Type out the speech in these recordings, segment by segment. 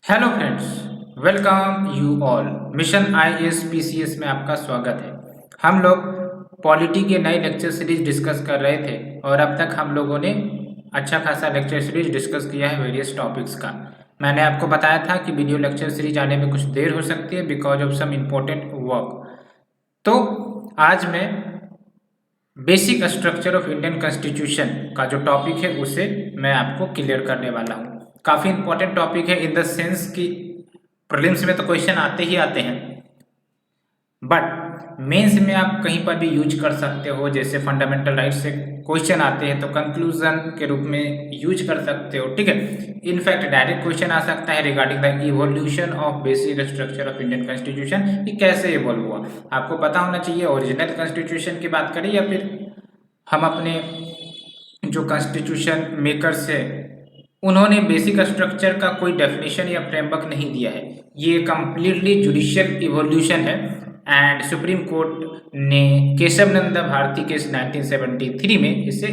Hello friends, welcome you all. Mission IAS PCS में आपका स्वागत है। हम लोग पॉलिटी के नए लेक्चर सीरीज डिस्कस कर रहे थे और अब तक हम लोगों ने अच्छा खासा लेक्चर सीरीज डिस्कस किया है वेरियस टॉपिक्स का। मैंने आपको बताया था कि वीडियो लेक्चर सीरीज आने में कुछ देर हो सकती है because of some important work. तो आज मैं basic structure of Indian constitution का जो टॉपिक है उसे मैं आपको क्लियर करने वाला हूँ। काफ़ी इंपॉर्टेंट टॉपिक है इन द सेंस कि प्रीलिम्स में तो क्वेश्चन आते ही आते हैं, बट मेंस में आप कहीं पर भी यूज कर सकते हो। जैसे फंडामेंटल राइट से क्वेश्चन आते हैं तो कंक्लूजन के रूप में यूज कर सकते हो, ठीक है। इनफैक्ट डायरेक्ट क्वेश्चन आ सकता है regarding the evolution of basic structure of Indian constitution, कि कैसे इवॉल्व हुआ। आपको पता होना चाहिए ओरिजिनल कॉन्स्टिट्यूशन की बात करें या फिर हम अपने जो कॉन्स्टिट्यूशन मेकर्स है उन्होंने बेसिक स्ट्रक्चर का कोई डेफिनेशन या फ्रेमवर्क नहीं दिया है। ये कंप्लीटली जुडिशियल इवोल्यूशन है एंड सुप्रीम कोर्ट ने केशव नंदा भारती केस 1973 में इसे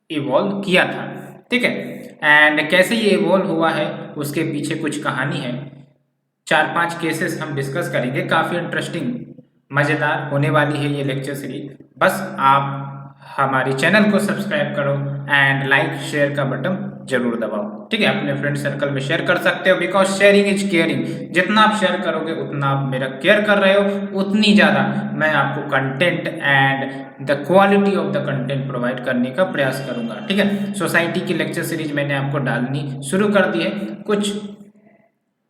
इवॉल्व किया था, ठीक है। एंड कैसे ये इवॉल्व हुआ है उसके पीछे कुछ कहानी है। 4-5 केसेस हम डिस्कस करेंगे। काफ़ी इंटरेस्टिंग मज़ेदार होने वाली है ये लेक्चर सीरीज। बस आप हमारे चैनल को सब्सक्राइब करो एंड लाइक शेयर का बटन जरूर दबाओ, ठीक है। अपने फ्रेंड सर्कल में शेयर कर सकते हो बिकॉज शेयरिंग इज केयरिंग। जितना आप शेयर करोगे उतना आप मेरा केयर कर रहे हो, उतनी ज़्यादा मैं आपको content and the quality of the content provide करने का प्रयास करूंगा, ठीक है। सोसाइटी की लेक्चर सीरीज मैंने आपको डालनी शुरू कर दी है, कुछ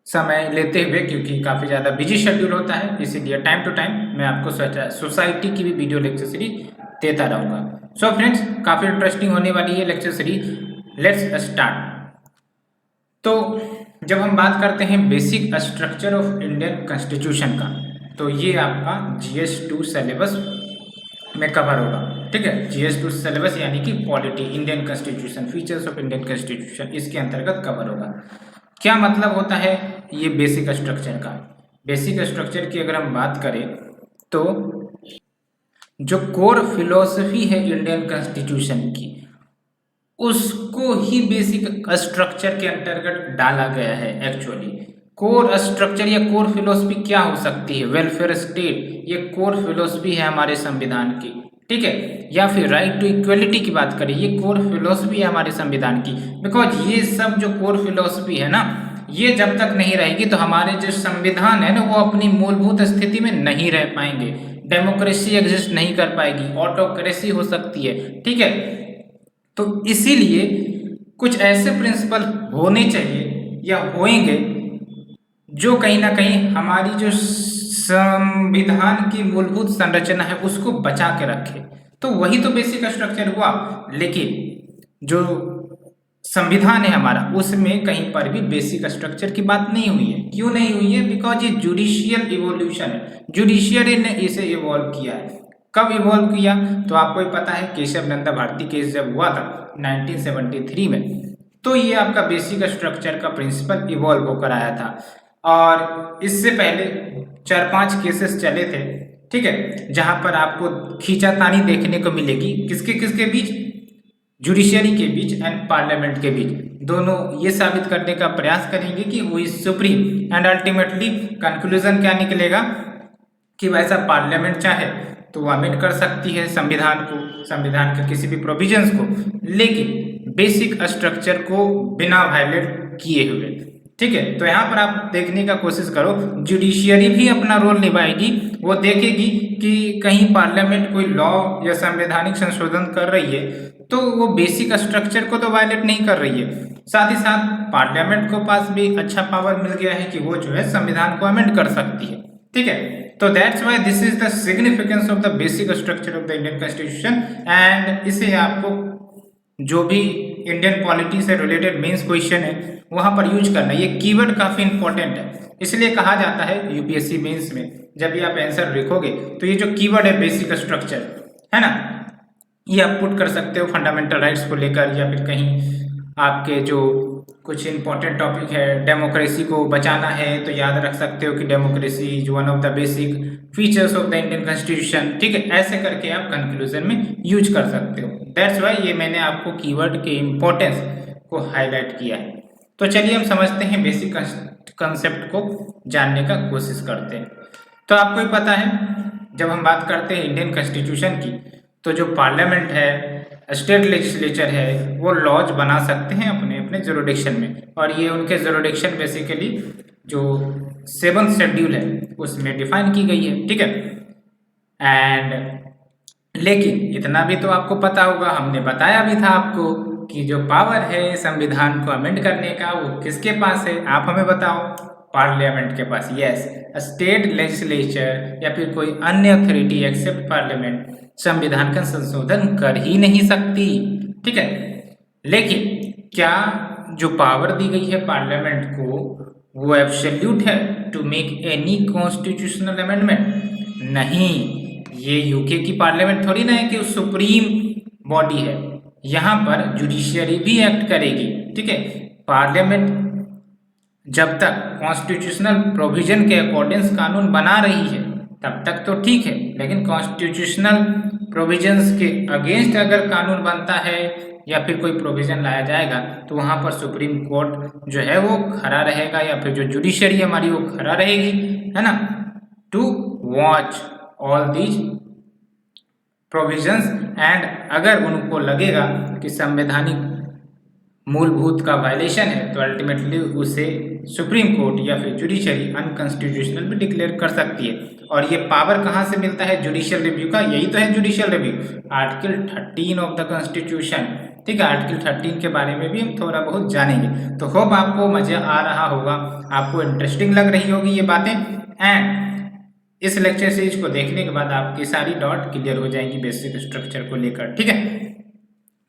समय लेते हुए, क्योंकि काफ़ी ज़्यादा बिजी शेड्यूल होता है, इसीलिए टाइम टू टाइम मैं आपको सोसाइटी की भी वीडियो लेक्चर सीरीज देता रहूँगा। सो फ्रेंड्स, काफ़ी इंटरेस्टिंग होने वाली है लेक्चर सीरीज। Let's start. तो जब हम बात करते हैं basic structure of Indian constitution का, तो ये आपका GS2 सिलेबस में कवर होगा, ठीक है। GS2 सिलेबस यानी कि polity, Indian constitution, features of Indian constitution, इसके अंतर्गत कवर होगा। क्या मतलब होता है ये बेसिक स्ट्रक्चर का? बेसिक स्ट्रक्चर की अगर हम बात करें तो जो कोर फिलॉसफी है इंडियन कॉन्स्टिट्यूशन की, उसको ही बेसिक स्ट्रक्चर के अंतर्गत डाला गया है। एक्चुअली कोर स्ट्रक्चर या कोर फिलॉसफी क्या हो सकती है? वेलफेयर स्टेट, ये कोर फिलॉसफी है हमारे संविधान की, ठीक है। या फिर राइट टू इक्वलिटी की बात करें, ये कोर फिलॉसफी है हमारे संविधान की। बिकॉज ये सब जो कोर फिलॉसफी है ना, ये जब तक नहीं रहेगी तो हमारे जो संविधान है ना वो अपनी मूलभूत स्थिति में नहीं रह पाएंगे। डेमोक्रेसी एग्जिस्ट नहीं कर पाएगी, ऑटोक्रेसी हो सकती है, ठीक है। तो इसीलिए कुछ ऐसे प्रिंसिपल होने चाहिए या होंगे जो कहीं ना कहीं हमारी जो संविधान की मूलभूत संरचना है उसको बचा के रखे। तो वही तो बेसिक स्ट्रक्चर हुआ। लेकिन जो संविधान है हमारा, उसमें कहीं पर भी बेसिक स्ट्रक्चर की बात नहीं हुई है। क्यों नहीं हुई है? बिकॉज ये जुडिशियल इवोल्यूशन है, जुडिशियरी ने इसे इवॉल्व किया है। कब इवॉल्व किया तो आपको ही पता है, केशव नंदा भारती केस जब हुआ था 1973 में, तो ये आपका बेसिक स्ट्रक्चर का प्रिंसिपल इवॉल्व होकर आया था। और इससे पहले 4-5 केसेस चले थे, ठीक है, जहां पर आपको खींचातानी देखने को मिलेगी। किसके किसके बीच? जुडिशियरी के बीच एंड पार्लियामेंट के बीच। दोनों ये साबित करने का प्रयास करेंगे कि वो is supreme and ultimately conclusion क्या निकलेगा कि वैसा पार्लियामेंट चाहे तो वो अमेंड कर सकती है संविधान को, संविधान के किसी भी प्रोविजंस को, लेकिन बेसिक स्ट्रक्चर को बिना वायलेट किए हुए, ठीक है। तो यहाँ पर आप देखने का कोशिश करो, जुडिशियरी भी अपना रोल निभाएगी। वो देखेगी कि कहीं पार्लियामेंट कोई लॉ या संवैधानिक संशोधन कर रही है तो वो बेसिक स्ट्रक्चर को तो वायलेट नहीं कर रही है। साथ ही साथ पार्लियामेंट को पास भी अच्छा पावर मिल गया है कि वो जो है संविधान को अमेंड कर सकती है, ठीक है। तो that's why this is the significance of the basic structure of the Indian constitution. And इसे आपको जो भी इंडियन पॉलिटी से रिलेटेड मेंस क्वेश्चन है वहां पर यूज करना। ये कीवर्ड काफी इंपॉर्टेंट है, इसलिए कहा जाता है यूपीएससी मेंस में जब भी आप आंसर लिखोगे तो ये जो कीवर्ड है बेसिक स्ट्रक्चर है ना, ये आप पुट कर सकते हो फंडामेंटल राइट्स को लेकर, या फिर कहीं आपके जो कुछ इंपॉर्टेंट टॉपिक है, डेमोक्रेसी को बचाना है तो याद रख सकते हो कि democracy is one of the basic features of the Indian constitution, ठीक है। ऐसे करके आप कंक्लूजन में यूज कर सकते हो। दैट्स वाई ये मैंने आपको कीवर्ड के इम्पोर्टेंस को हाईलाइट किया है, तो चलिए हम समझते हैं, बेसिक कंसेप्ट को जानने का कोशिश करते हैं। तो आपको ही पता है, जब हम बात करते हैं इंडियन कॉन्स्टिट्यूशन की, तो जो पार्लियामेंट है, स्टेट लेजिस्लेचर है, वो लॉज बना सकते हैं अपने अपने जुरिडिक्शन में, और ये उनके जुरिडिक्शन बेसिकली जो 7th शेड्यूल है उसमें डिफाइन की गई है, ठीक है। एंड लेकिन इतना भी तो आपको पता होगा, हमने बताया भी था आपको कि जो पावर है संविधान को अमेंड करने का वो किसके पास है, आप हमें बताओ। पार्लियामेंट के पास। यस, स्टेट लेजिस्लेचर या फिर कोई अन्य अथॉरिटी एक्सेप्ट पार्लियामेंट संविधान का संशोधन कर ही नहीं सकती, ठीक है। लेकिन क्या जो पावर दी गई है पार्लियामेंट को वो एब्सोल्यूट है to make any constitutional amendment? नहीं, ये यूके की पार्लियामेंट थोड़ी ना है कि सुप्रीम बॉडी है, यहाँ पर जुडिशियरी भी एक्ट करेगी, ठीक है। पार्लियामेंट जब तक कॉन्स्टिट्यूशनल प्रोविजन के अकॉर्डिंग कानून बना रही है तब तक तो ठीक है, लेकिन कॉन्स्टिट्यूशनल प्रोविजंस के अगेंस्ट अगर कानून बनता है या फिर कोई प्रोविजन लाया जाएगा तो वहां पर सुप्रीम कोर्ट जो है वो खड़ा रहेगा, या फिर जो जुडिशरी हमारी वो खड़ा रहेगी, है ना, to watch all these provisions. And अगर उनको लगेगा कि संवैधानिक मूलभूत का वायलेशन है तो अल्टीमेटली उसे सुप्रीम कोर्ट या फिर जुडिशरी अनकॉन्स्टिट्यूशनल भी डिक्लेयर कर सकती है। और ये पावर कहाँ से मिलता है? जुडिशियल रिव्यू का। यही तो है judicial review, article 13 of the constitution, ठीक है। आर्टिकल 13 के बारे में भी हम थोड़ा बहुत जानेंगे। तो होप आपको मजा आ रहा होगा, आपको इंटरेस्टिंग लग रही होगी ये बातें। एंड इस लेक्चर सीरीज को देखने के बाद आपकी सारी डाउट क्लियर हो जाएंगी बेसिक स्ट्रक्चर को लेकर, ठीक है।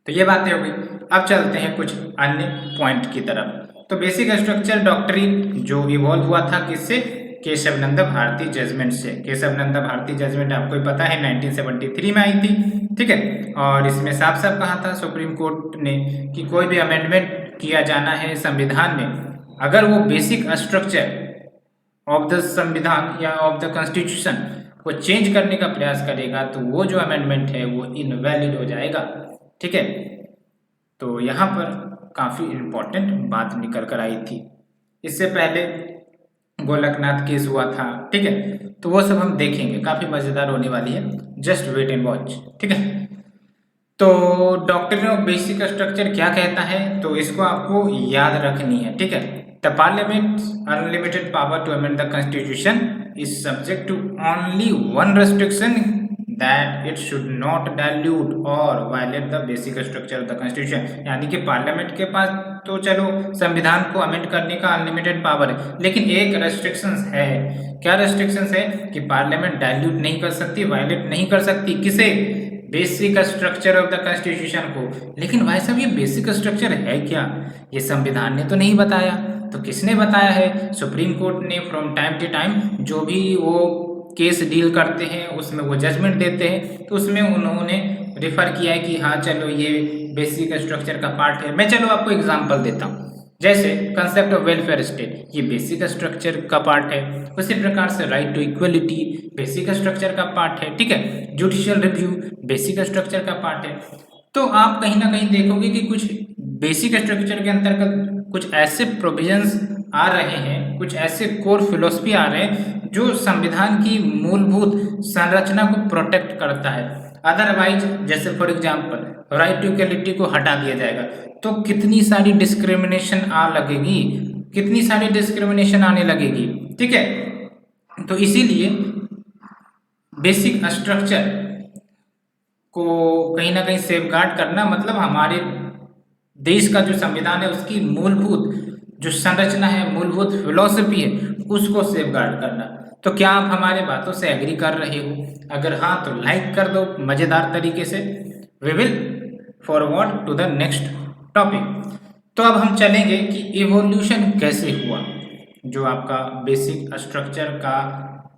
तो ये बातें हो गई। अब चलते हैं कुछ अन्य पॉइंट की तरफ। तो बेसिक स्ट्रक्चर डॉक्ट्रिन जो इवॉल्व हुआ था किससे? केशवनंद भारती जजमेंट से। केशवनंद भारती जजमेंट आपको ही पता है 1973 में आई थी, ठीक है। और इसमें साफ साफ कहा था सुप्रीम कोर्ट ने कि कोई भी अमेंडमेंट किया जाना है संविधान में, अगर वो बेसिक स्ट्रक्चर ऑफ द संविधान या ऑफ द कॉन्स्टिट्यूशन को चेंज करने का प्रयास करेगा तो वो जो अमेंडमेंट है वो इनवैलिड हो जाएगा, ठीक है। तो यहाँ पर काफ़ी इम्पोर्टेंट बात निकल कर आई थी। इससे पहले गोलकनाथ केस हुआ था, ठीक है। तो वो सब हम देखेंगे, काफ़ी मज़ेदार होने वाली है, जस्ट वेट एंड वॉच, ठीक है। तो डॉक्ट्रिन ऑफ बेसिक स्ट्रक्चर क्या कहता है, तो इसको आपको याद रखनी है, ठीक है। The parliament unlimited power to amend the constitution is subject to only one restriction, that it should not dilute or violate the basic structure of the constitution। यानी कि पार्लियामेंट के पास तो चलो संविधान को अमेंड करने का अनलिमिटेड पावर है, लेकिन एक रेस्ट्रिक्शंस है। क्या रेस्ट्रिक्शंस है? कि पार्लियामेंट डाइल्यूट नहीं कर सकती, वायलेट नहीं कर सकती, किसे? Basic structure of the constitution को। लेकिन भाई साहब ये बेसिक स्ट्रक्चर है क्या? ये संविधान ने तो नहीं बताया, तो किसने बताया है? सुप्रीम कोर्ट ने फ्रॉम टाइम टू टाइम जो भी वो केस डील करते हैं उसमें वो जजमेंट देते हैं, तो उसमें उन्होंने रिफर किया है कि हाँ चलो ये बेसिक स्ट्रक्चर का पार्ट है। मैं चलो आपको एग्जांपल देता हूँ, जैसे कंसेप्ट ऑफ वेलफेयर स्टेट, ये बेसिक स्ट्रक्चर का पार्ट है। उसी प्रकार से right to equality basic structure का पार्ट है, ठीक है। जुडिशियल रिव्यू बेसिक स्ट्रक्चर का पार्ट है। तो आप कहीं ना कहीं देखोगे कि कुछ बेसिक स्ट्रक्चर के अंतर्गत कुछ ऐसे प्रोविजंस आ रहे हैं, कुछ ऐसे कोर फिलोसफी आ रहे हैं जो संविधान की मूलभूत संरचना को प्रोटेक्ट करता है। अदरवाइज जैसे for example right to equality को हटा दिया जाएगा तो कितनी सारी डिस्क्रिमिनेशन कितनी सारी डिस्क्रिमिनेशन आने लगेगी, ठीक है। तो इसीलिए बेसिक स्ट्रक्चर को कहीं ना कहीं सेफगार्ड करना, मतलब हमारे देश का जो संविधान है उसकी मूलभूत जो संरचना है, मूलभूत फिलॉसफी है, उसको सेफगार्ड करना। तो क्या आप हमारे बातों से एग्री कर रहे हो? अगर हाँ तो लाइक कर दो मजेदार तरीके से। We will forward to the next topic. तो अब हम चलेंगे कि इवोल्यूशन कैसे हुआ, जो आपका बेसिक स्ट्रक्चर का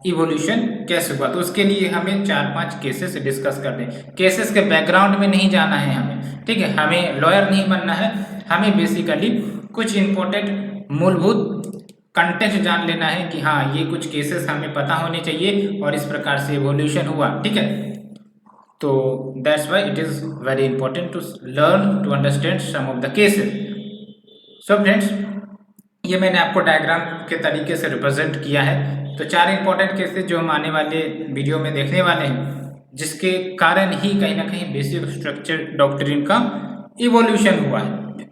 इवोल्यूशन कैसे हुआ। तो उसके लिए हमें 4-5 केसेस डिस्कस कर दें। केसेस के बैकग्राउंड में नहीं जाना है हमें, ठीक है। हमें लॉयर नहीं बनना है, हमें बेसिकली कुछ इंपॉर्टेंट मूलभूत कंटेक्स्ट जान लेना है कि हाँ ये कुछ केसेस हमें पता होने चाहिए और इस प्रकार से इवोल्यूशन हुआ, ठीक है। तो that's why it is very important to learn to understand some of the cases. So friends, ये मैंने आपको डायग्राम के तरीके से रिप्रेजेंट किया है। तो 4 इंपॉर्टेंट केसेस जो हम आने वाले वीडियो में देखने वाले हैं, जिसके कारण ही कहीं ना कहीं बेसिक स्ट्रक्चर डॉक्ट्रिन का इवोल्यूशन हुआ है।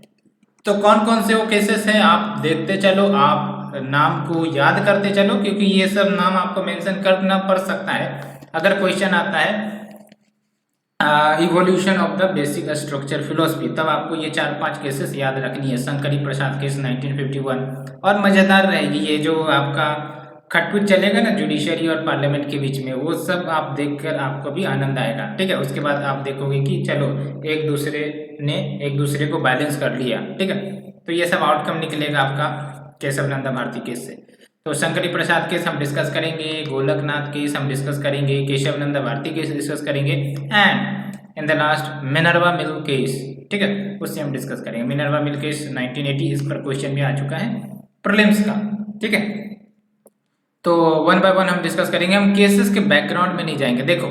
तो कौन कौन से वो केसेस हैं आप देखते चलो, आप नाम को याद करते चलो, क्योंकि ये सब नाम आपको मेंशन करना पड़ सकता है अगर क्वेश्चन आता है evolution of the basic structure philosophy, तब आपको ये 4-5 केसेस याद रखनी है। शंकरी प्रसाद केस 1951, और मज़ेदार रहेगी ये जो आपका खटपट चलेगा ना जुडिशरी और पार्लियामेंट के बीच में, वो सब आप देखकर आपको भी आनंद आएगा। ठीक है, उसके बाद आप देखोगे कि चलो एक दूसरे ने एक दूसरे को बैलेंस कर लिया। ठीक है, तो ये सब आउटकम निकलेगा आपका केशव नंदा भारती केस से। तो शंकरी प्रसाद केस हम डिस्कस करेंगे, गोलकनाथ केस हम डिस्कस करेंगे, केशव नंदा भारती केस डिस्कस करेंगे, and in the last Minerva mill case. ठीक है, उससे हम डिस्कस करेंगे। मिनर्वा मिल केस 1980, इस पर क्वेश्चन भी आ चुका है प्रीलिम्स का। ठीक है, तो 1 बाय 1 हम डिस्कस करेंगे। हम केसेस के बैकग्राउंड में नहीं जाएंगे। देखो,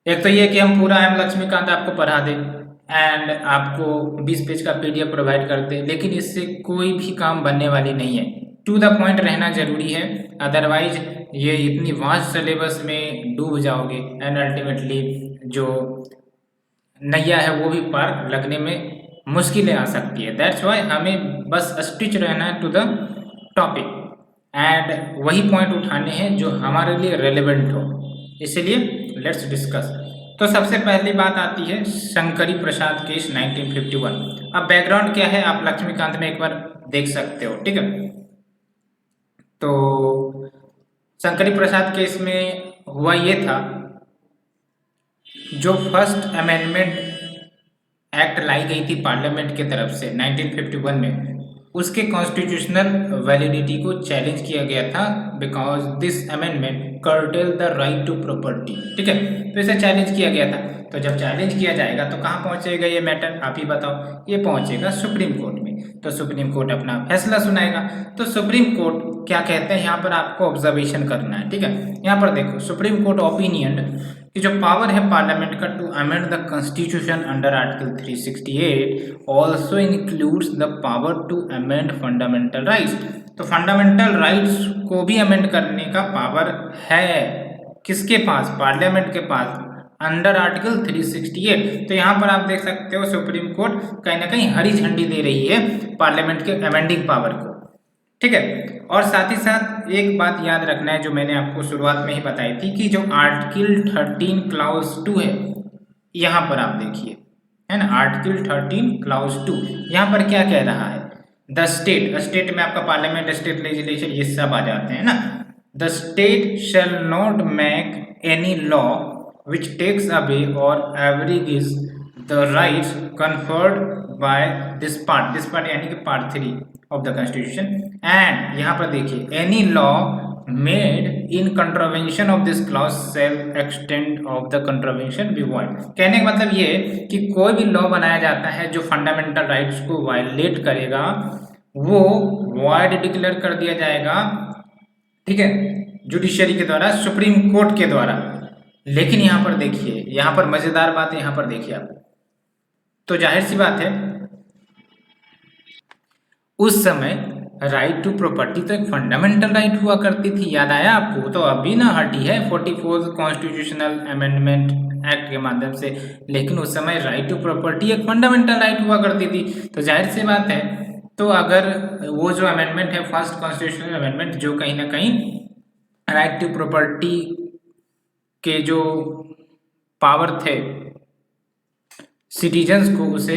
एक तो ये कि हम पूरा एम लक्ष्मीकांत आपको पढ़ा दें एंड आपको 20 पेज का पीडीएफ प्रोवाइड कर दें, लेकिन इससे कोई भी काम बनने वाली नहीं है। टू द पॉइंट रहना जरूरी है, अदरवाइज ये इतनी वास्ट सिलेबस में डूब जाओगे एंड अल्टीमेटली जो नैया है वो भी पार लगने में मुश्किलें आ सकती है। दैट्स वाई हमें बस स्टिच रहना है टू द टॉपिक एंड वही पॉइंट उठाने हैं जो हमारे लिए रेलेवेंट हो। इसलिए लेट्स डिस्कस। तो सबसे पहली बात आती है शंकरी प्रसाद केस 1951। अब बैकग्राउंड क्या है आप लक्ष्मीकांत में एक बार देख सकते हो। ठीक है, तो शंकरी प्रसाद केस में हुआ ये था, जो फर्स्ट अमेंडमेंट एक्ट लाई गई थी पार्लियामेंट की तरफ से 1951 में, उसके कॉन्स्टिट्यूशनल वैलिडिटी को चैलेंज किया गया था because this amendment curtail the right to property. ठीक है, तो इसे चैलेंज किया गया था। तो जब चैलेंज किया जाएगा तो कहाँ पहुंचेगा ये मैटर, आप ही बताओ। ये पहुंचेगा सुप्रीम कोर्ट में, तो सुप्रीम कोर्ट अपना फैसला सुनाएगा। तो सुप्रीम कोर्ट क्या कहते हैं यहाँ पर आपको ऑब्जर्वेशन करना है। ठीक है, यहाँ पर देखो, सुप्रीम कोर्ट ओपिनियन कि जो पावर है पार्लियामेंट का to amend the constitution under article 368 also includes the power to amend fundamental rights. तो फंडामेंटल राइट्स को भी अमेंड करने का पावर है किसके पास, पार्लियामेंट के पास, अंडर आर्टिकल 368। तो यहाँ पर आप देख सकते हो सुप्रीम कोर्ट कहीं ना कहीं हरी झंडी दे रही है पार्लियामेंट के अमेंडिंग पावर को। ठीक है, और साथ ही साथ एक बात याद रखना है जो मैंने आपको शुरुआत में ही बताई थी कि जो आर्टिकल 13 क्लाउज 2 है, यहाँ पर आप देखिए, है ना, आर्टिकल 13 क्लाउज 2 यहाँ पर क्या कह रहा है, द स्टेट, स्टेट में आपका पार्लियामेंट, स्टेट लेजिस्लेशन, ये सब आ जाते हैं ना। The state shall not make any law which takes away or abridges the rights conferred by this part यानी कि part 3 of the constitution. And यहाँ पर देखिए, any law made in contravention of this clause shall extent of the contravention be void. कहने का मतलब ये कि कोई भी लॉ बनाया जाता है जो फंडामेंटल राइट्स को वायलेट करेगा वो वॉइड डिक्लेयर कर दिया जाएगा। ठीक है, जुडिशरी के द्वारा, सुप्रीम कोर्ट के द्वारा। लेकिन यहाँ पर देखिए, यहाँ पर मजेदार बात है, यहाँ पर देखिए आप, तो जाहिर सी बात है उस समय राइट टू प्रॉपर्टी तो एक फंडामेंटल राइट हुआ करती थी, याद आया आपको, तो अभी ना हटी है 44 कॉन्स्टिट्यूशनल अमेंडमेंट एक्ट के माध्यम से, लेकिन उस समय राइट टू प्रॉपर्टी एक फंडामेंटल राइट हुआ करती थी। तो जाहिर सी बात है, तो अगर वो जो अमेंडमेंट है फर्स्ट कॉन्स्टिट्यूशनल अमेंडमेंट, जो कहीं ना कहीं राइट टू प्रॉपर्टी के जो पावर थे सिटीजन्स को, उसे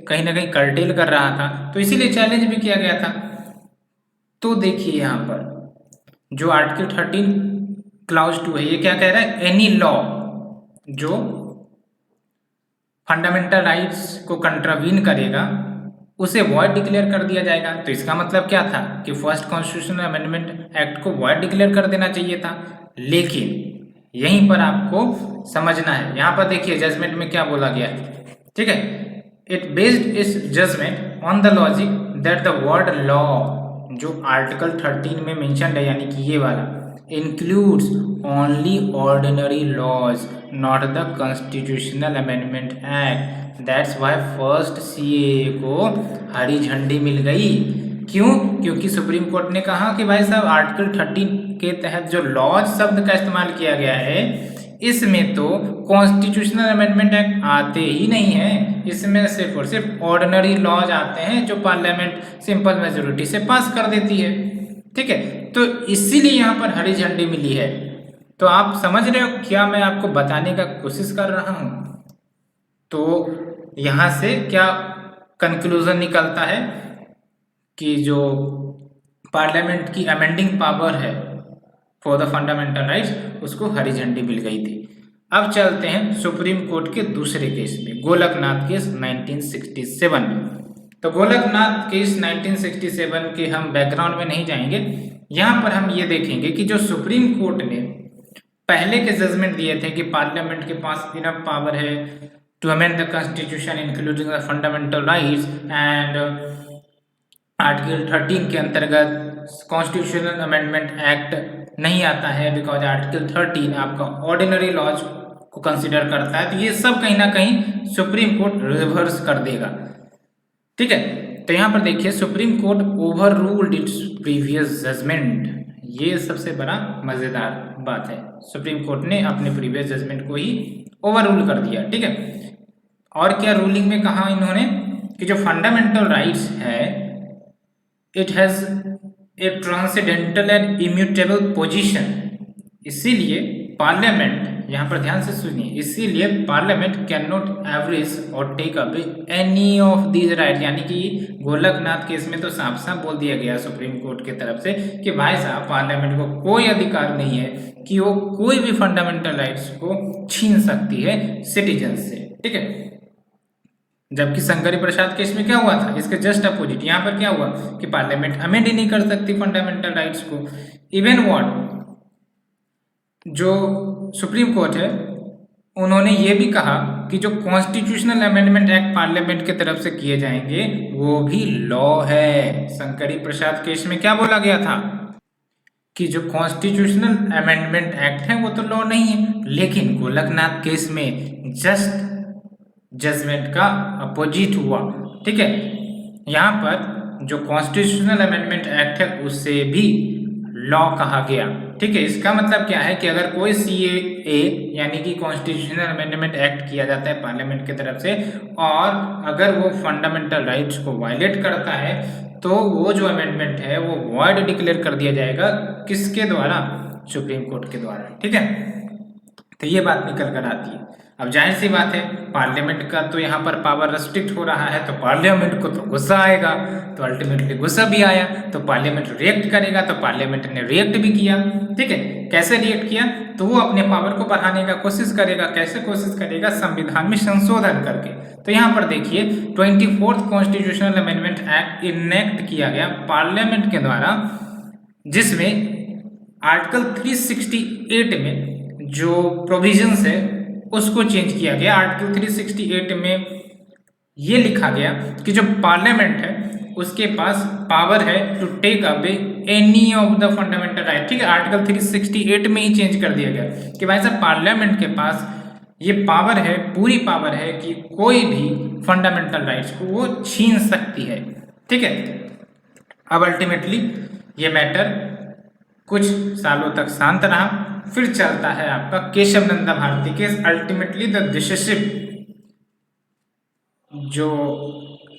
कहीं ना कहीं कर्टेल कर रहा था, तो इसीलिए चैलेंज भी किया गया था। तो देखिए यहाँ पर जो आर्टिकल 13 क्लाउज 2 है, ये क्या कह रहा है, एनी लॉ जो फंडामेंटल राइट्स को कंट्रावीन करेगा उसे वॉइड डिक्लेयर कर दिया जाएगा। तो इसका मतलब क्या था कि फर्स्ट कॉन्स्टिट्यूशनल अमेंडमेंट एक्ट को वॉइड डिक्लेयर कर देना चाहिए था। लेकिन यहीं पर आपको समझना है, यहाँ पर देखिए जजमेंट में क्या बोला गया है। ठीक है, इट बेस्ड इस judgement on the logic that the word law जो आर्टिकल 13 में मेंशन्ड है, यानी कि ये वाला, includes only ordinary laws not the constitutional amendment act. That's why first CAA को हरी झंडी मिल गई क्यों? क्योंकि सुप्रीम कोर्ट ने कहा कि भाई साहब आर्टिकल 13 के तहत जो लॉज शब्द का इस्तेमाल किया गया है इसमें तो कॉन्स्टिट्यूशनल अमेंडमेंट एक्ट आते ही नहीं है, इसमें सिर्फ और सिर्फ ऑर्डिनरी लॉज आते हैं जो पार्लियामेंट सिंपल मेजोरिटी से पास कर देती है। ठीक है, तो इसीलिए यहाँ पर हरी झंडी मिली है। तो आप समझ रहे हो क्या मैं आपको बताने का कोशिश कर रहा हूं? तो यहां से क्या कंक्लूजन निकलता है कि जो पार्लियामेंट की अमेंडिंग पावर है फॉर द फंडामेंटल राइट्स उसको हरी झंडी मिल गई थी। अब चलते हैं सुप्रीम कोर्ट के दूसरे केस में, गोलकनाथ केस 1967। तो गोलकनाथ केस 1967 के हम बैकग्राउंड में नहीं जाएंगे, यहां पर हम ये देखेंगे कि जो सुप्रीम कोर्ट ने पहले के जजमेंट दिए थे कि पार्लियामेंट के पास इनफ पावर है to amend the constitution including the fundamental rights and article 13 के अंतर्गत कॉन्स्टिट्यूशनल अमेंडमेंट एक्ट नहीं आता है बिकॉज आर्टिकल 13 आपका ऑर्डिनरी लॉज को कंसिडर करता है। तो ये सब कहीं ना कहीं सुप्रीम कोर्ट रिवर्स कर देगा। ठीक है, तो यहाँ पर देखिए supreme court overruled its previous judgement. ये सबसे बड़ा मजेदार बात है, सुप्रीम कोर्ट ने अपने प्रीवियस जजमेंट को ही ओवर रूल कर दिया। ठीक है, और क्या रूलिंग में कहा इन्होंने कि जो फंडामेंटल राइट्स है it has a transcendental and immutable position. इसीलिए पार्लियामेंट, यहाँ पर ध्यान से सुनिए, इसीलिए parliament cannot abridge or take away any of these right. यानी कि गोलकनाथ केस में तो साफ साफ बोल दिया गया सुप्रीम कोर्ट की तरफ से कि भाई साहब पार्लियामेंट को कोई अधिकार नहीं है कि वो कोई भी फंडामेंटल राइट्स को छीन सकती है सिटीजन से। ठीक है, जबकि शंकरी प्रसाद केस में क्या हुआ था, इसके जस्ट अपोजिट। यहाँ पर क्या हुआ कि पार्लियामेंट अमेंड ही नहीं कर सकती फंडामेंटल राइट्स को। इवन व्हाट जो सुप्रीम कोर्ट है उन्होंने ये भी कहा कि जो कॉन्स्टिट्यूशनल अमेंडमेंट एक्ट पार्लियामेंट की तरफ से किए जाएंगे वो भी लॉ है। शंकरी प्रसाद केस में क्या बोला गया था कि जो कॉन्स्टिट्यूशनल अमेंडमेंट एक्ट है वो तो लॉ नहीं है, लेकिन गोलकनाथ केस में जस्ट जजमेंट का अपोजिट हुआ। ठीक है, यहाँ पर जो कॉन्स्टिट्यूशनल अमेंडमेंट एक्ट है उससे भी लॉ कहा गया। ठीक है, इसका मतलब क्या है कि अगर कोई CAA यानी कि कॉन्स्टिट्यूशनल अमेंडमेंट एक्ट किया जाता है पार्लियामेंट की तरफ से और अगर वो फंडामेंटल राइट्स को वायलेट करता है तो वो जो अमेंडमेंट है वो वॉइड डिक्लेयर कर दिया जाएगा। किसके द्वारा? सुप्रीम कोर्ट के द्वारा। ठीक है, तो ये बात निकल कर आती है। अब जाहिर सी बात है पार्लियामेंट का तो यहाँ पर पावर रेस्ट्रिक्ट हो रहा है तो पार्लियामेंट को तो गुस्सा आएगा, तो अल्टीमेटली गुस्सा भी आया तो पार्लियामेंट रिएक्ट करेगा, तो पार्लियामेंट ने रिएक्ट भी किया। ठीक है, कैसे रिएक्ट किया? तो वो अपने पावर को बढ़ाने का कोशिश करेगा। कैसे कोशिश करेगा? संविधान में संशोधन करके। तो यहाँ पर देखिए 24th constitutional amendment act enact किया गया पार्लियामेंट के द्वारा, जिसमें आर्टिकल 368 में जो प्रोविजंस है उसको चेंज किया गया। आर्टिकल 368 में ये लिखा गया कि जो पार्लियामेंट है उसके पास पावर है to take away any of the fundamental right. ठीक है, आर्टिकल 368 में ही चेंज कर दिया गया कि भाई साहब पार्लियामेंट के पास ये पावर है, पूरी पावर है कि कोई भी फंडामेंटल राइट्स को वो छीन सकती है। ठीक है, अब अल्टीमेटली ये मैटर कुछ सालों तक शांत रहा, फिर चलता है आपका Kesavananda Bharati case. Ultimately the decisive जो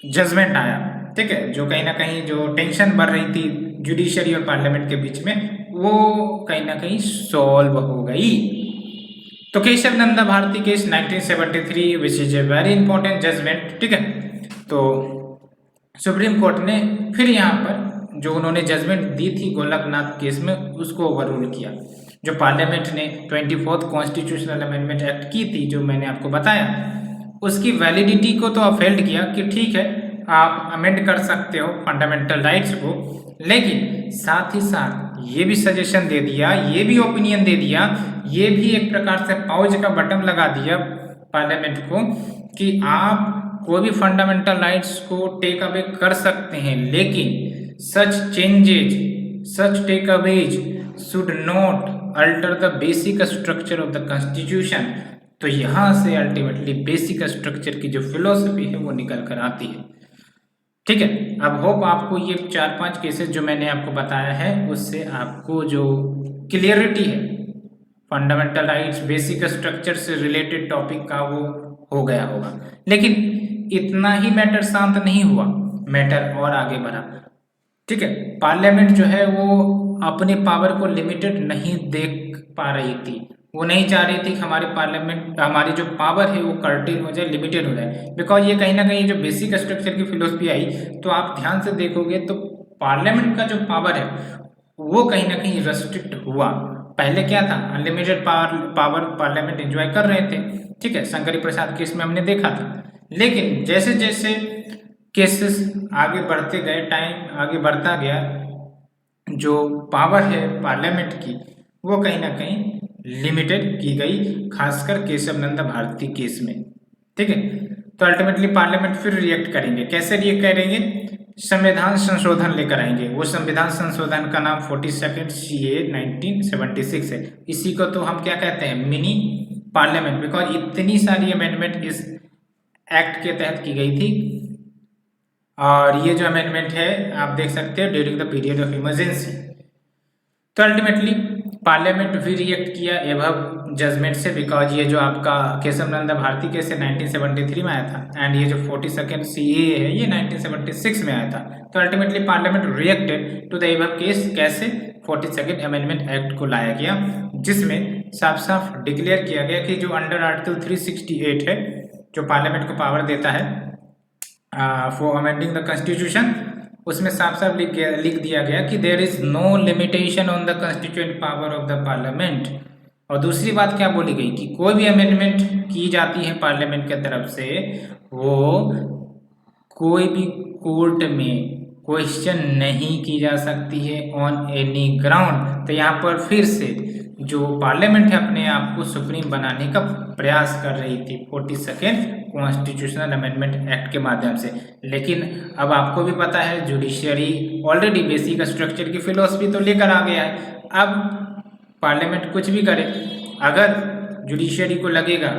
जजमेंट आया, ठीक है, जो कहीं ना कहीं जो टेंशन बढ़ रही थी जुडिशरी और पार्लियामेंट के बीच में वो कहीं ना कहीं सॉल्व हो गई। तो Kesavananda Bharati case 1973 which is a very important judgement. ठीक है, तो सुप्रीम कोर्ट ने फिर यहाँ पर जो उन्होंने जजमेंट दी थी गोलकनाथ केस में उसको ओवररूल किया। जो पार्लियामेंट ने 24th कॉन्स्टिट्यूशनल अमेंडमेंट एक्ट की थी जो मैंने आपको बताया, उसकी वैलिडिटी को तो अफेल्ड किया कि ठीक है आप अमेंड कर सकते हो फंडामेंटल राइट्स को, लेकिन साथ ही साथ ये भी सजेशन दे दिया, ये भी ओपिनियन दे दिया, ये भी एक प्रकार से पाउच का बटन लगा दिया पार्लियामेंट को कि आप कोई भी फंडामेंटल राइट्स को टेक अवे कर सकते हैं, लेकिन such changes, such take aways should not alter the basic structure of the constitution. तो यहाँ से अल्टीमेटली बेसिक स्ट्रक्चर की जो फिलोसफी है वो निकल कर आती है। ठीक है। अब होप आपको ये 4-5 केसेस जो मैंने आपको बताया है उससे आपको जो क्लियरिटी है फंडामेंटल राइट्स बेसिक स्ट्रक्चर से रिलेटेड टॉपिक का वो हो गया होगा। लेकिन इतना ही मैटर शांत नहीं हुआ, मैटर और आगे बढ़ा। ठीक है, पार्लियामेंट जो है वो अपने पावर को लिमिटेड नहीं देख पा रही थी। वो नहीं चाह रही थी कि हमारे पार्लियामेंट हमारी जो पावर है वो कर्टेल हो जाए, लिमिटेड हो जाए। बिकॉज ये कहीं ना कहीं जो बेसिक स्ट्रक्चर की फिलोसफी आई तो आप ध्यान से देखोगे तो पार्लियामेंट का जो पावर है वो कहीं ना कहीं रेस्ट्रिक्ट हुआ। पहले क्या था, अनलिमिटेड पावर पार्लियामेंट एंजॉय कर रहे थे। ठीक है, शंकरी प्रसाद केस में हमने देखा था। लेकिन जैसे जैसे केसेस आगे बढ़ते गए, टाइम आगे बढ़ता गया, जो पावर है पार्लियामेंट की वो कहीं ना कहीं लिमिटेड की गई, खासकर केशव नंदा भारती केस में। ठीक है, तो अल्टीमेटली पार्लियामेंट फिर रिएक्ट करेंगे। कैसे रिएक्ट करेंगे? संविधान संशोधन लेकर आएंगे। वो संविधान संशोधन का नाम 42nd CA 1976 है। इसी को तो हम क्या कहते हैं, मिनी पार्लियामेंट, बिकॉज इतनी सारी अमेंडमेंट इस एक्ट के तहत की गई थी। और ये जो अमेंडमेंट है आप देख सकते हैं during the period of emergency. तो अल्टीमेटली पार्लियामेंट भी रिएक्ट किया एबव जजमेंट से, बिकॉज ये जो आपका केशव नंदा भारती केस है 1973 में आया था एंड ये जो 42nd CA है ये 1976 में आया था। तो ultimately parliament reacted to the above case. कैसे? 42nd अमेंडमेंट एक्ट को लाया गया, जिसमें साफ साफ डिक्लेयर किया गया कि जो अंडर आर्टिकल 368 है जो पार्लियामेंट को पावर देता है फॉर अमेंडिंग द कॉन्स्टिट्यूशन, उसमें साफ साफ लिख दिया गया कि there is no limitation on the constituent power of the parliament. और दूसरी बात क्या बोली गई कि कोई भी अमेंडमेंट की जाती है पार्लियामेंट की तरफ से वो कोई भी कोर्ट में क्वेश्चन नहीं की जा सकती है ऑन एनी ग्राउंड। तो यहाँ पर फिर से जो पार्लियामेंट है अपने आप को सुप्रीम बनाने का प्रयास कर रही थी 42nd कॉन्स्टिट्यूशनल अमेंडमेंट एक्ट के माध्यम से। लेकिन अब आपको भी पता है जुडिशियरी ऑलरेडी बेसिक स्ट्रक्चर की फिलोसफी तो लेकर आ गया है। अब पार्लियामेंट कुछ भी करे, अगर जुडिशियरी को लगेगा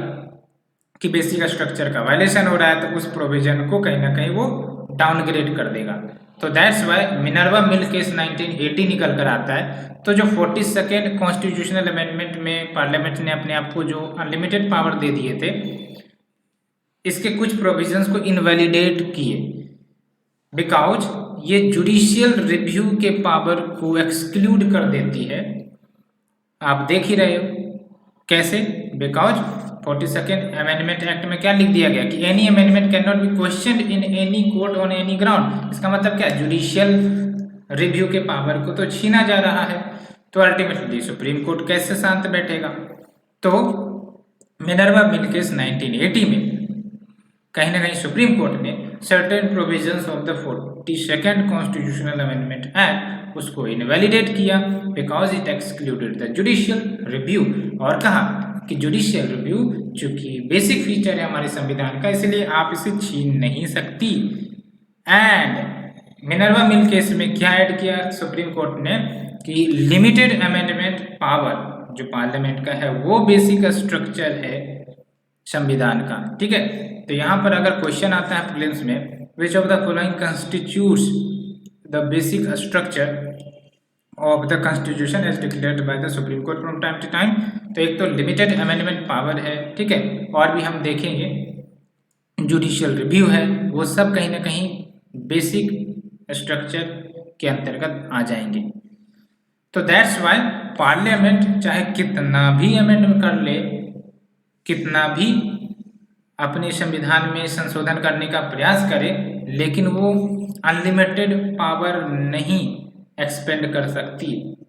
कि बेसिक स्ट्रक्चर का वायलेशन हो रहा है तो उस प्रोविजन को कहीं ना कहीं वो डाउनग्रेड कर देगा। तो that's why Minerva mill case 1980 निकल कर आता है। तो जो 42nd कॉन्स्टिट्यूशनल अमेंडमेंट में पार्लियामेंट ने अपने आप को जो अनलिमिटेड पावर दे दिए थे, इसके कुछ प्रोविजंस को इनवैलिडेट किए, बिकॉज ये जुडिशियल रिव्यू के पावर को एक्सक्लूड कर देती है। आप देख ही रहे हो कैसे, बिकॉज 42nd अमेंडमेंट एक्ट में क्या लिख दिया गया कि any amendment can not be questioned in any court on any ground. इसका मतलब क्या, जुडिशियल रिव्यू के पावर को तो छीना जा रहा है। तो अल्टीमेटली सुप्रीम कोर्ट कैसे शांत बैठेगा? तो मिनर्वा मिल केस 1980 में कहीं ना कहीं सुप्रीम कोर्ट ने certain provisions of the 42nd constitutional amendment act उसको इनवैलिडेट किया, because it excluded the judicial review. और कहा कि जुडिशियल रिव्यू चूंकि बेसिक फीचर है हमारे संविधान का, इसलिए आप इसे छीन नहीं सकती। एंड मिनर्वा मिल केस में क्या ऐड किया सुप्रीम कोर्ट ने कि लिमिटेड अमेंडमेंट पावर जो पार्लियामेंट का है वो बेसिक स्ट्रक्चर है संविधान का। ठीक है, तो यहाँ पर अगर क्वेश्चन आता है प्रीलिम्स में, which of the following constitutes the basic structure of the constitution as declared by the supreme court from time to time, तो एक तो लिमिटेड अमेंडमेंट पावर है। ठीक है, और भी हम देखेंगे जुडिशियल रिव्यू है, वो सब कहीं ना कहीं बेसिक स्ट्रक्चर के अंतर्गत आ जाएंगे। तो दैट्स वाई पार्लियामेंट चाहे कितना भी अमेंडमेंट कर ले, कितना भी अपने संविधान में संशोधन करने का प्रयास करे, लेकिन वो अनलिमिटेड पावर नहीं एक्सपेंड कर सकती।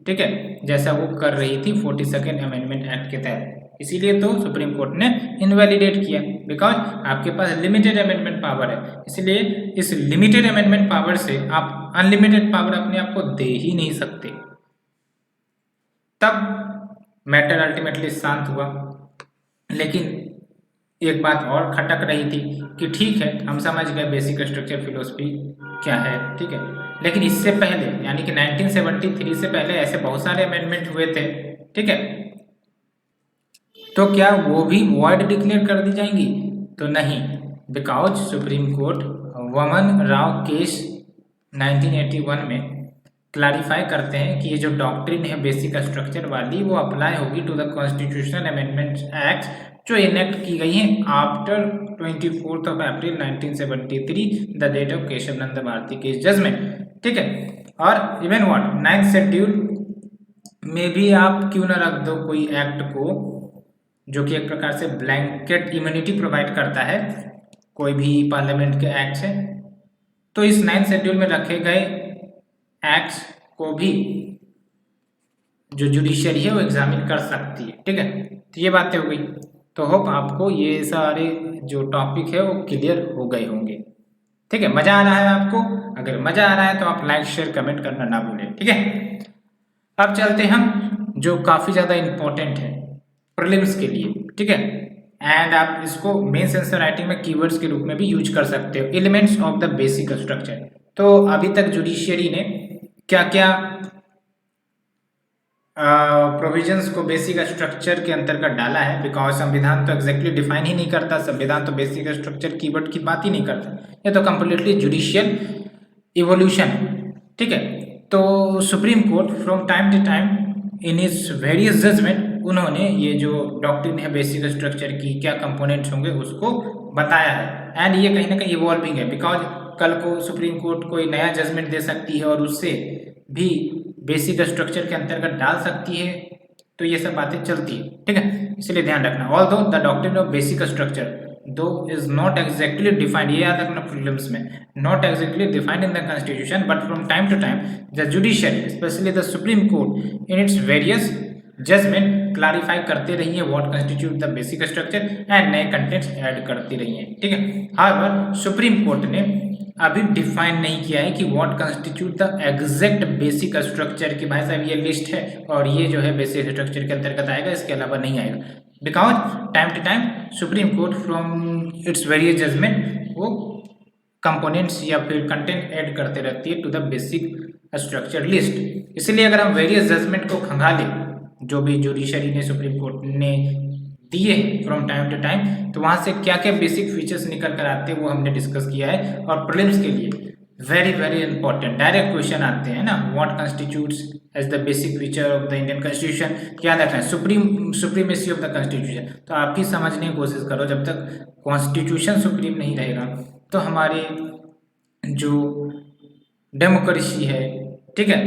ठीक है, जैसा वो कर रही थी 42nd अमेंडमेंट एक्ट के तहत। इसीलिए तो सुप्रीम कोर्ट ने इनवैलिडेट किया, बिकॉज आपके पास लिमिटेड अमेंडमेंट पावर है। इसलिए इस लिमिटेड अमेंडमेंट पावर से आप अनलिमिटेड पावर अपने आप को दे ही नहीं सकते। तब मैटर अल्टीमेटली शांत हुआ। लेकिन एक बात और खटक रही थी कि ठीक है हम समझ गए बेसिक स्ट्रक्चर फिलोसफी क्या है, ठीक है, लेकिन इससे पहले यानी कि 1973 से पहले ऐसे बहुत सारे अमेंडमेंट हुए थे। ठीक है, तो क्या वो भी वॉइड डिक्लेयर कर दी जाएंगी? तो नहीं, बिकॉज सुप्रीम कोर्ट वमन राव केस 1981 में क्लैरिफाई करते हैं कि ये जो डॉक्ट्रिन है बेसिक स्ट्रक्चर वाली वो अप्लाई होगी to the constitutional amendment act जो इनेक्ट की गई हैं after 24 April 1973 the date of Kesavananda Bharati case judgment. ठीक है, और इवन व्हाट 9th शेड्यूल में भी आप क्यों ना रख दो कोई एक्ट को जो कि एक प्रकार से ब्लैंकेट इम्यूनिटी प्रोवाइड करता है कोई भी पार्लियामेंट के एक्ट से, तो इस 9th शेड्यूल में रखे गए एक्ट्स को भी जो जुडिशरी है वो एग्जामिन कर सकती है। ठीक है, तो ये बातें हो गई। तो होप आपको ये सारे जो टॉपिक है वो क्लियर हो गए होंगे। ठीक है, मजा आ रहा है आपको? अगर मजा आ रहा है तो आप लाइक शेयर कमेंट करना ना भूलें। ठीक है, अब चलते हम जो काफी ज्यादा इंपॉर्टेंट है प्रीलिम्स के लिए। ठीक है, एंड आप इसको मेंस आंसर राइटिंग में कीवर्ड्स के रूप में भी यूज कर सकते हो, elements of the basic structure. तो अभी तक जुडिशियरी ने क्या क्या प्रोविजंस को बेसिक स्ट्रक्चर के अंतर्गत डाला है, बिकॉज संविधान तो एग्जैक्टली डिफाइन ही नहीं करता, संविधान तो बेसिक स्ट्रक्चर कीवर्ड की बात ही नहीं करता, ये तो कंप्लीटली जुडिशियल इवोल्यूशन है। ठीक है, तो supreme court from time to time in its various judgment उन्होंने ये जो डॉक्ट्रिन है बेसिक स्ट्रक्चर की क्या कंपोनेंट्स होंगे उसको बताया है, एंड ये कहीं ना कहीं इवॉल्विंग है, बिकॉज कल को सुप्रीम कोर्ट कोई नया जजमेंट दे सकती है और उससे भी बेसिक स्ट्रक्चर के अंतर्गत डाल सकती है, तो ये सब बातें चलती है। ठीक है, इसलिए ध्यान रखना। Although the doctrine of basic structure though is not exactly defined, ये याद रखना प्रीलिम्स में, not exactly defined in the constitution but from time to time the judiciary especially the supreme court in its various judgment clarify करते रही है what constitute the basic structure and नए contents add करती रही है। ठीक है, हाउएवर सुप्रीम कोर्ट ने अभी डिफाइन नहीं किया है कि what constitute the exact basic structure की, भाई साहब ये लिस्ट है और ये जो है बेसिक स्ट्रक्चर के अंतर्गत आएगा, इसके अलावा नहीं आएगा, because time to time supreme court from its various judgment वो कंपोनेंट्स या फिर कंटेंट ऐड करते रहती है to the basic structure list. इसलिए अगर हम वेरियस जजमेंट को खंगाले जो भी जुडिशरी ने सुप्रीम कोर्ट ने दिए फ्रॉम टाइम टू टाइम, तो वहां से क्या क्या बेसिक फीचर्स निकल कर आते हैं वो हमने डिस्कस किया है। और प्रीलिम्स के लिए very very important direct question आते हैं ना, what constitutes as the basic feature of the Indian constitution, याद रखना है सुप्रीमेसी ऑफ द कॉन्स्टिट्यूशन। तो आप ही समझने की कोशिश करो, जब तक कॉन्स्टिट्यूशन सुप्रीम नहीं रहेगा तो हमारे जो डेमोक्रेसी है, ठीक है,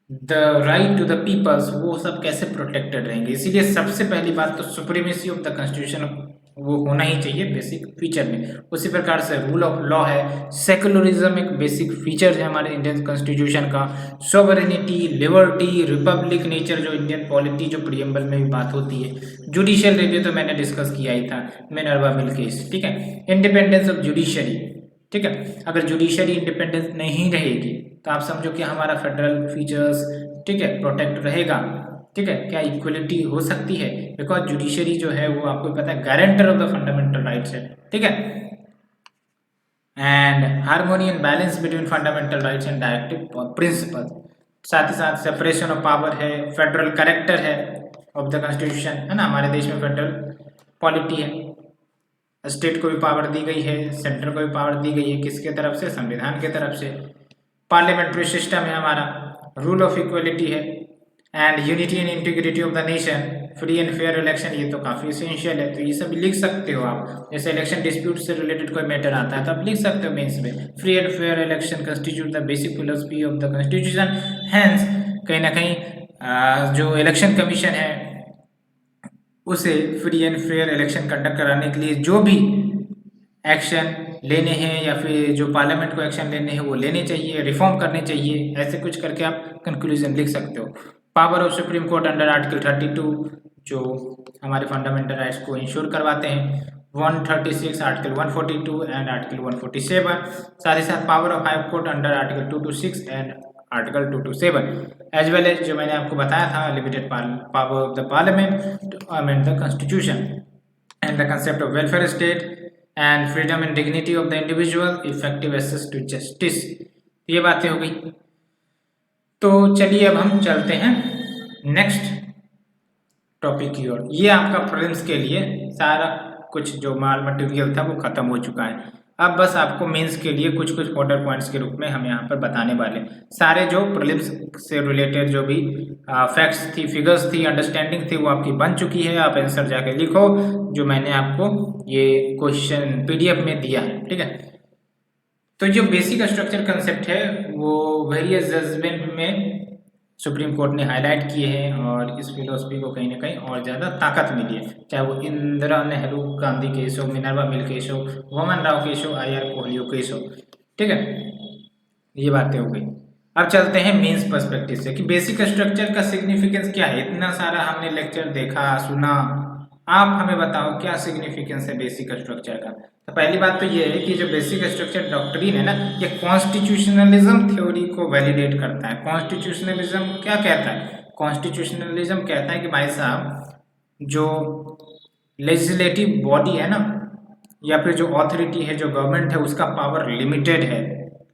the right to the peoples, वो सब कैसे प्रोटेक्टेड रहेंगे। इसीलिए सबसे पहली बात तो सुप्रीमेसी ऑफ द कॉन्स्टिट्यूशन वो होना ही चाहिए बेसिक फीचर में। उसी प्रकार से रूल ऑफ लॉ है, सेकुलरिज्म एक बेसिक फीचर है हमारे इंडियन कॉन्स्टिट्यूशन का, सॉवरेनिटी, लिबर्टी, रिपब्लिक नेचर जो इंडियन पॉलिटी जो प्रीएम्बल में भी बात होती है, जुडिशियल रिव्यू तो मैंने डिस्कस किया ही था, मिनर्वा मिल केस। ठीक है, इंडिपेंडेंस ऑफ जुडिशरी, ठीक है, अगर जुडिशरी इंडिपेंडेंस नहीं रहेगी तो आप समझो कि हमारा फेडरल फीचर्स, ठीक है, प्रोटेक्ट रहेगा। ठीक है, क्या इक्वलिटी हो सकती है, बिकॉज जुडिशरी जो है वो आपको पता है guarantor of the fundamental rights है। ठीक है, and harmony and balance between fundamental rights and directive principle, साथ ही साथ सेपरेशन ऑफ पावर है, फेडरल कैरेक्टर है ऑफ द कॉन्स्टिट्यूशन, है ना, हमारे देश में फेडरल पॉलिटी है, स्टेट को भी पावर दी गई है, सेंटर को भी पावर दी गई है, किसके तरफ से, संविधान के तरफ से, पार्लियामेंट्री सिस्टम है हमारा, रूल ऑफ इक्वलिटी है, and unity and integrity of the nation, free and fair election, ये तो काफी एसेंशियल है, तो ये सब लिख सकते हो आप। जैसे इलेक्शन डिस्प्यूट से रिलेटेड कोई मैटर आता है तो आप लिख सकते हो मेंस में, free and fair election constitute the basic philosophy of the constitution. Hence कहीं ना कहीं जो इलेक्शन कमीशन है उसे free and fair election conduct कराने के लिए जो भी एक्शन लेने हैं या फिर जो पार्लियामेंट को एक्शन लेने हैं वो लेने चाहिए, रिफॉर्म करने चाहिए, ऐसे कुछ करके आप कंक्लूजन लिख सकते हो। Power of supreme court under article 32 जो हमारे फंडामेंटल राइट्स को इंश्योर करवाते हैं, 136, आर्टिकल 142 एंड आर्टिकल 147, साथ ही साथ power of high court under article 226 and article 227, as well as जो मैंने आपको बताया था limited power of the parliament to amend the constitution and the concept of welfare state and freedom and dignity of the individual, effective access to justice, ये बातें हो गई। तो चलिए अब हम चलते हैं नेक्स्ट टॉपिक की ओर। ये आपका प्रीलिम्स के लिए सारा कुछ जो माल मटेरियल था वो खत्म हो चुका है। अब बस आपको मेंस के लिए कुछ कुछ ऑर्डर पॉइंट्स के रूप में हम यहाँ पर बताने वाले, सारे जो प्रीलिम्स से रिलेटेड जो भी फैक्ट्स थी, फिगर्स थी, अंडरस्टैंडिंग थी, वो आपकी बन चुकी है। आप आंसर जाके लिखो जो मैंने आपको ये क्वेश्चन पीडीएफ में दिया है, ठीक है। तो जो बेसिक स्ट्रक्चर कंसेप्ट है वो वेरियस जजमेंट में सुप्रीम कोर्ट ने हाईलाइट किए हैं और इस फिलोसफी को कहीं ना कहीं और ज़्यादा ताकत मिली है, चाहे वो इंदिरा नेहरू गांधी केस हो, मिनर्वा मिल केस हो, वामन राव केस हो, आई आर कोहली केस हो, ठीक है। ये बातें हो गई। अब चलते हैं मेंस पर्सपेक्टिव से कि बेसिक स्ट्रक्चर का सिग्निफिकेंस क्या है। इतना सारा हमने लेक्चर देखा सुना, आप हमें बताओ क्या सिग्निफिकेंस है बेसिक स्ट्रक्चर का। तो पहली बात तो ये है कि जो बेसिक स्ट्रक्चर डॉक्ट्रिन है ना, ये कॉन्स्टिट्यूशनलिज्म थ्योरी को वैलिडेट करता है। कॉन्स्टिट्यूशनलिज्म क्या कहता है? कॉन्स्टिट्यूशनलिज्म कहता है कि भाई साहब जो लेजिस्लेटिव बॉडी है ना, या फिर जो अथॉरिटी है, जो गवर्नमेंट है, उसका पावर लिमिटेड है।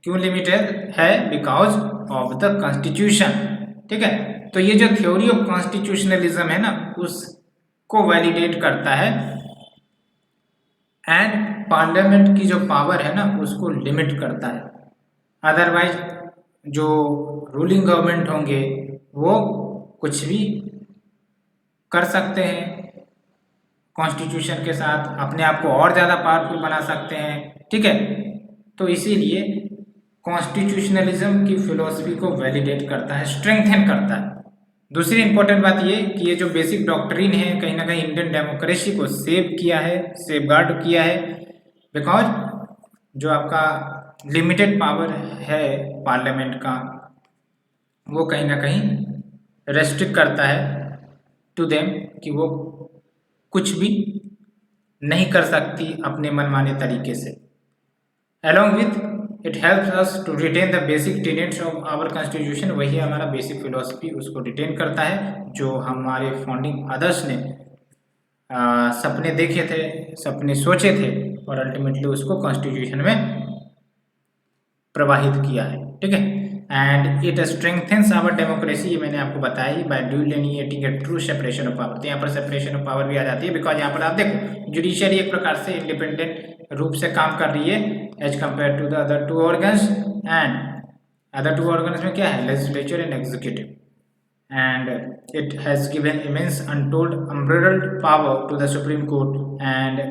क्यों लिमिटेड है? बिकॉज ऑफ द कॉन्स्टिट्यूशन, ठीक है। तो ये जो थ्योरी ऑफ कॉन्स्टिट्यूशनलिज्म है ना, उसको वैलिडेट करता है एंड पार्लियामेंट की जो पावर है ना उसको लिमिट करता है। अदरवाइज जो रूलिंग गवर्नमेंट होंगे वो कुछ भी कर सकते हैं, कॉन्स्टिट्यूशन के साथ अपने आप को और ज़्यादा पावरफुल बना सकते हैं, ठीक है। तो इसीलिए कॉन्स्टिट्यूशनलिज्म की फिलॉसफी को वैलिडेट करता है, स्ट्रेंथन करता है। दूसरी इंपॉर्टेंट बात ये कि ये जो बेसिक डॉक्ट्रिन है कहीं ना कहीं इंडियन डेमोक्रेसी को सेव किया है, सेफगार्ड किया है, बिकॉज जो आपका लिमिटेड पावर है पार्लियामेंट का वो कहीं ना कहीं रेस्ट्रिक्ट करता है टू देम कि वो कुछ भी नहीं कर सकती अपने मनमाने तरीके से। Along with it helps us to retain the basic tenets of our constitution. वही हमारा बेसिक फिलोसफी उसको रिटेन करता है जो हमारे फाउंडिंग फादर्स ने सपने देखे थे, सपने सोचे थे और अल्टीमेटली उसको कॉन्स्टिट्यूशन में प्रवाहित किया है, ठीक है। And it strengthens our democracy, ये मैंने आपको बताया ही, by delineating a true separation of power. तो यहाँ पर सेपरेशन ऑफ पावर भी आ जाती है, बिकॉज यहाँ पर आप देखो जुडिशरी एक प्रकार से इंडिपेंडेंट रूप से काम कर रही है as compare to the other two organs. And other two organs में क्या है? Legislature and executive. and it has given immense untold unbridled power to the Supreme Court, and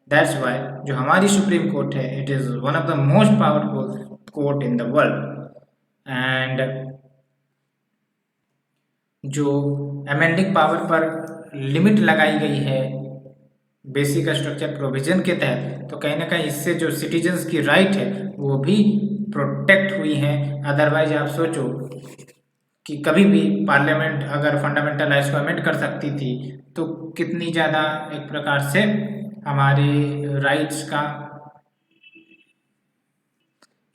that's why जो हमारी सुप्रीम कोर्ट है it is one of the most powerful court in the world। and जो amending power पर limit लगाई गई है basic structure provision के तहत, तो कहीं ना कहीं इससे जो सिटीजन्स की राइट है वो भी प्रोटेक्ट हुई है। अदरवाइज आप सोचो कि कभी भी पार्लियामेंट अगर फंडामेंटल राइट्स को अमेंड कर सकती थी तो कितनी ज़्यादा एक प्रकार से हमारे राइट्स का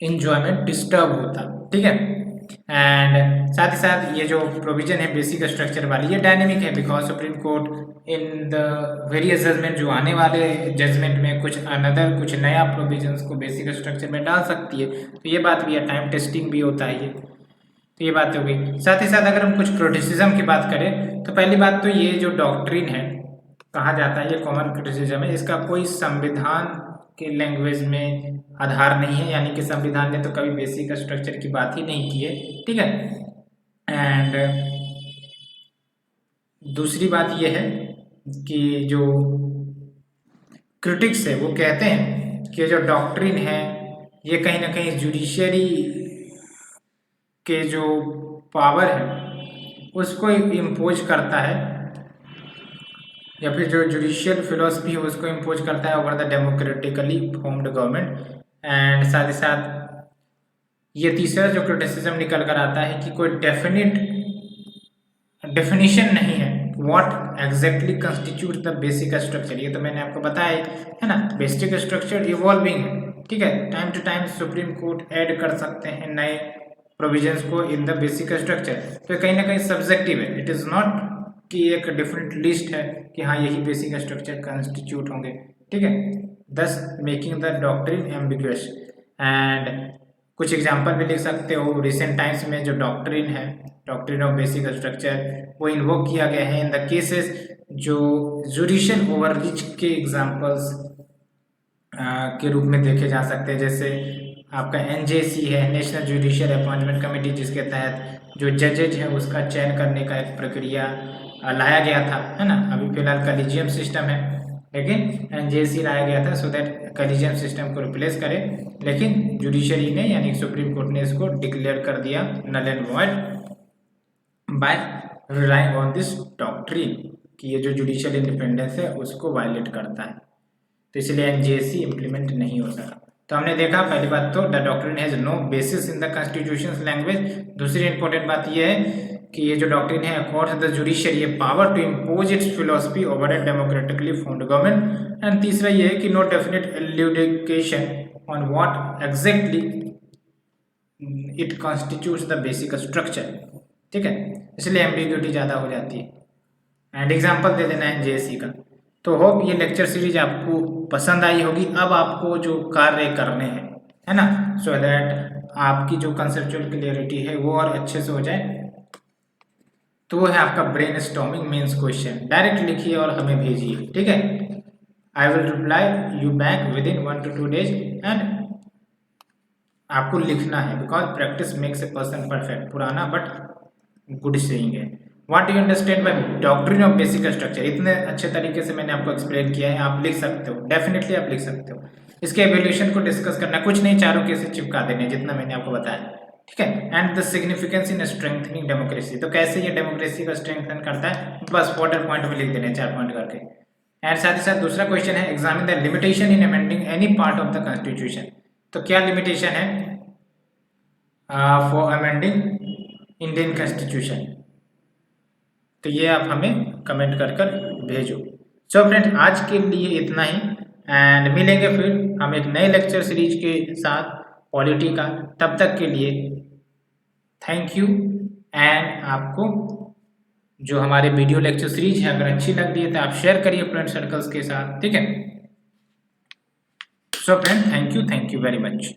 इंजॉयमेंट डिस्टर्ब होता, ठीक है। एंड साथ ही साथ ये जो प्रोविजन है बेसिक स्ट्रक्चर वाली ये डायनेमिक है, because supreme court in the various judgment जो आने वाले जजमेंट में कुछ अनदर कुछ नया प्रोविजंस को बेसिक स्ट्रक्चर में डाल सकती है। तो ये बात भी है, टाइम टेस्टिंग भी होता है ये। तो ये बात हो गई। साथ ही साथ अगर हम कुछ क्रिटिसिज्म की बात करें तो पहली बात तो ये जो डॉक्ट्रिन है कहा जाता है ये कॉमन क्रिटिसिज्म है, इसका कोई संविधान के लैंग्वेज में आधार नहीं है, यानी कि संविधान ने तो कभी बेसिक स्ट्रक्चर की बात ही नहीं की है, ठीक है। एंड दूसरी बात ये है कि जो क्रिटिक्स है वो कहते हैं कि जो डॉक्ट्रिन है ये कहीं ना कहीं जुडिशरी के जो पावर है उसको इम्पोज करता है, या फिर जो जुडिशियल फिलोसफी है उसको इम्पोज करता है over the democratically formed government. And साथ ही साथ ये तीसरा जो क्रिटिसिज्म निकल कर आता है कि कोई डेफिनेशन नहीं है what exactly constitute the basic structure. ये तो मैंने आपको बताया है ना, बेसिक स्ट्रक्चर इवॉल्विंग है, ठीक है। Time to time supreme court add कर सकते हैं नए प्रोविजंस को इन द बेसिक स्ट्रक्चर। तो कहीं ना कहीं सब्जेक्टिव है, इट इज़ नॉट कि एक डिफरेंट लिस्ट है कि हाँ यही बेसिक स्ट्रक्चर कंस्टिट्यूट होंगे, ठीक है। दस making the doctrine ambiguous. And कुछ एग्जांपल भी लिख सकते हो, रिसेंट टाइम्स में जो डॉक्ट्रिन है, डॉक्ट्रिन ऑफ बेसिक स्ट्रक्चर, वो इन्वोक किया गया है इन द केसेस जो जुडिशियल ओवररीच के एग्जांपल्स के रूप में देखे जा सकते हैं। जैसे आपका एनजेसी है, नेशनल जुडिशियल अपॉइंटमेंट कमेटी, जिसके तहत जो जजेज है उसका चयन करने का एक प्रक्रिया लाया गया था, है ना। अभी फिलहाल कॉलेजियम सिस्टम है, लेकिन एनजेसी लाया गया था सो दैट कॉलेजियम सिस्टम को रिप्लेस करे। लेकिन जुडिशरी ने यानी सुप्रीम कोर्ट ने इसको डिक्लेयर कर दिया null and void by relying on this doctrine कि ये जो जुडिशियल इंडिपेंडेंस है उसको वायलेट करता है, तो इसलिए एनजेसी इम्प्लीमेंट नहीं हो सका। तो हमने देखा पहली बात तो the doctrine has no basis in the constitution language. दूसरी इंपॉर्टेंट बात यह है कि ये जो डॉक्ट्रिन है accords the judiciary a power to impose its philosophy over a democratically found government. And तीसरा ये है कि no definite elucidation on what exactly it constitutes the basic structure, ठीक है, इसलिए एम्बिग्यूटी ज़्यादा हो जाती है। एंड एग्जाम्पल दे देना है जेएससी का। तो होप ये लेक्चर सीरीज आपको पसंद आई होगी। अब आपको जो कार्य करने हैं, है ना, सो दैट आपकी जो कंसेप्चुअल क्लियरिटी है वो और अच्छे से हो जाए, तो वो है आपका brainstorming mains question. Direct लिखिए और हमें भेजिए, ठीक है। I will reply you back within 1 to 2 days। And आपको लिखना है because practice makes a person perfect, पुराना बट गुड सेइंग है। What you understand by doctrine of basic structure, इतने अच्छे तरीके से मैंने आपको एक्सप्लेन किया है, आप लिख सकते हो, डेफिनेटली आप लिख सकते हो। इसके एवोल्यूशन को डिस्कस करना, कुछ नहीं, चारों केसेस चिपका देने जितना मैंने आपको बताया, ठीक है। And the significance in strengthening democracy, तो कैसे ये डेमोक्रेसी को स्ट्रेंथन करता है, बस वाटर पॉइंट में लिख देने 4 पॉइंट करके। एंड साथ ही साथ दूसरा क्वेश्चन है examine the limitation in amending any part of the constitution. तो क्या लिमिटेशन है फॉर अमेंडिंग इंडियन कॉन्स्टिट्यूशन, तो ये आप हमें कमेंट कर भेजो। सो फ्रेंड्स, आज के लिए इतना ही, एंड मिलेंगे फिर हम एक नए लेक्चर सीरीज के साथ पॉलिटी का। तब तक के लिए थैंक यू। एंड आपको जो हमारे वीडियो लेक्चर सीरीज है अगर अच्छी लग रही है तो आप शेयर करिए फ्रेंड सर्कल्स के साथ, ठीक है। So friend, thank you very much.